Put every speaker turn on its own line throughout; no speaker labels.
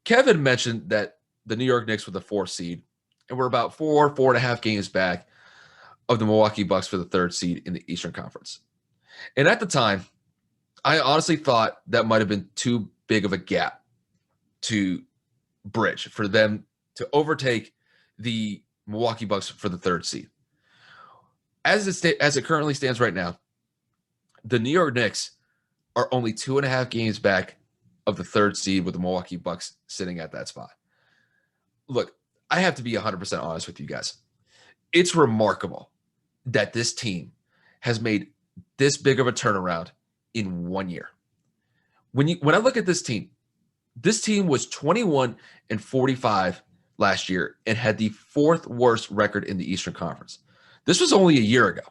Kevin mentioned that the New York Knicks were the 4th seed, and we're about 4.5 games back of the Milwaukee Bucks for the 3rd seed in the Eastern Conference. And at the time, I honestly thought that might have been too big of a gap to bridge for them to overtake the Milwaukee Bucks for the 3rd seed. As it currently stands right now, the New York Knicks are only 2.5 games back of the 3rd seed with the Milwaukee Bucks sitting at that spot. Look, I have to be 100% honest with you guys. It's remarkable that this team has made this big of a turnaround in 1 year. When I look at this team was 21-45 last year and had the 4th worst record in the Eastern Conference. This was only a year ago.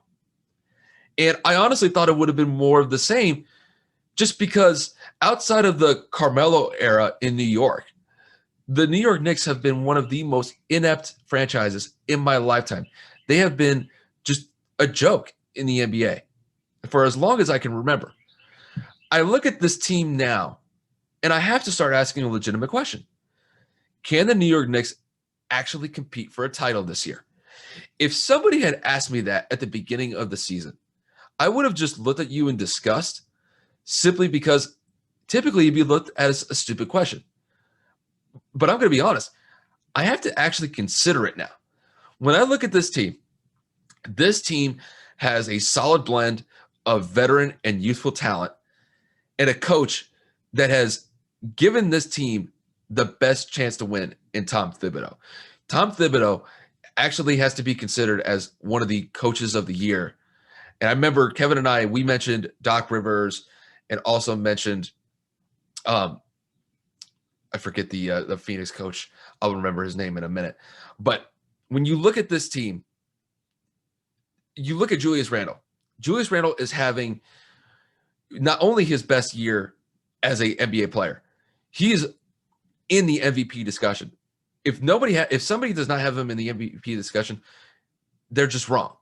And I honestly thought it would have been more of the same just because outside of the Carmelo era in New York, the New York Knicks have been one of the most inept franchises in my lifetime. They have been just a joke in the NBA for as long as I can remember. I look at this team now, and I have to start asking a legitimate question. Can the New York Knicks actually compete for a title this year? If somebody had asked me that at the beginning of the season, I would have just looked at you in disgust simply because typically you'd be looked at as a stupid question. But I'm going to be honest. I have to actually consider it now. When I look at this team has a solid blend of veteran and youthful talent and a coach that has given this team the best chance to win in Tom Thibodeau. Tom Thibodeau actually has to be considered as one of the coaches of the year. And I remember Kevin and we mentioned Doc Rivers and also mentioned, I forget the Phoenix coach. I'll remember his name in a minute. But when you look at this team, you look at Julius Randle. Julius Randle is having not only his best year as a NBA player, he is in the MVP discussion. If somebody does not have him in the MVP discussion, they're just wrong.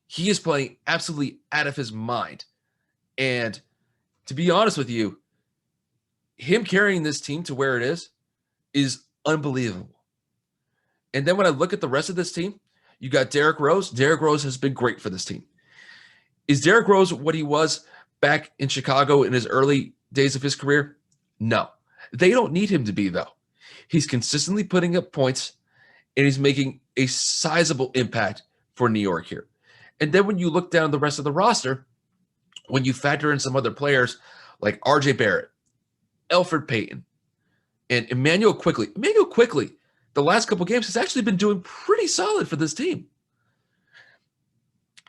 He is playing absolutely out of his mind. And to be honest with you, him carrying this team to where it is unbelievable. And then when I look at the rest of this team, you got Derrick Rose. Derrick Rose has been great for this team. Is Derrick Rose what he was back in Chicago in his early days of his career? No. They don't need him to be, though. He's consistently putting up points, and he's making a sizable impact for New York here. And then when you look down the rest of the roster, when you factor in some other players like R.J. Barrett, Elfrid Payton, and Emmanuel Quickley. Emmanuel Quickley, the last couple games, has actually been doing pretty solid for this team.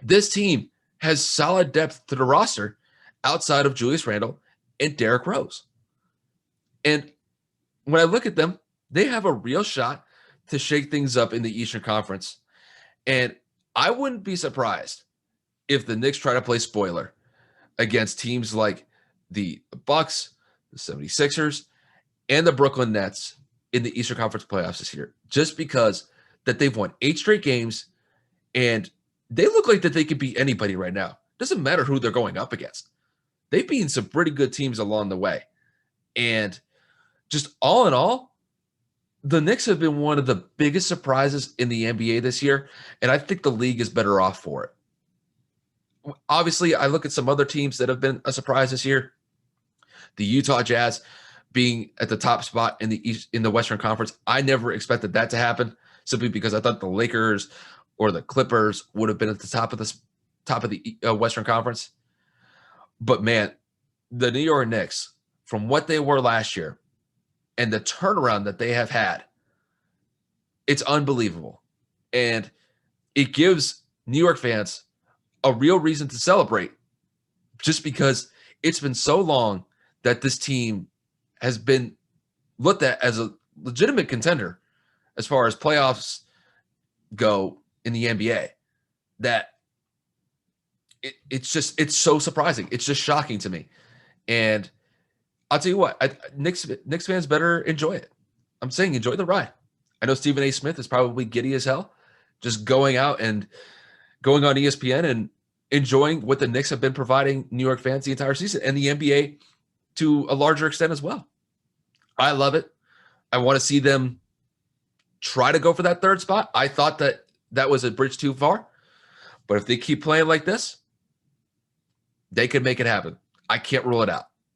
This team has solid depth to the roster outside of Julius Randle and Derrick Rose. And when I look at them, they have a real shot to shake things up in the Eastern Conference. And I wouldn't be surprised if the Knicks try to play spoiler against teams like the Bucks, the 76ers, and the Brooklyn Nets in the Eastern Conference playoffs this year, just because that they've won 8 straight games and they look like that they could beat anybody right now. Doesn't matter who they're going up against. They've beaten some pretty good teams along the way. And just all in all, the Knicks have been one of the biggest surprises in the NBA this year, and I think the league is better off for it. Obviously, I look at some other teams that have been a surprise this year. The Utah Jazz being at the top spot in the Western Conference. I never expected that to happen simply because I thought the Lakers or the Clippers would have been at the top of the Western Conference. But man, the New York Knicks, from what they were last year and the turnaround that they have had, it's unbelievable. And it gives New York fans a real reason to celebrate, just because it's been so long that this team has been looked at as a legitimate contender as far as playoffs go in the NBA, that it's so surprising. It's just shocking to me. And I'll tell you what, Knicks fans better enjoy it. I'm saying enjoy the ride. I know Stephen A. Smith is probably giddy as hell, just going out and going on ESPN and enjoying what the Knicks have been providing New York fans the entire season, and the NBA to a larger extent as well. I love it. I want to see them try to go for that third spot. I thought that was a bridge too far. But if they keep playing like this, they could make it happen. I can't rule it out.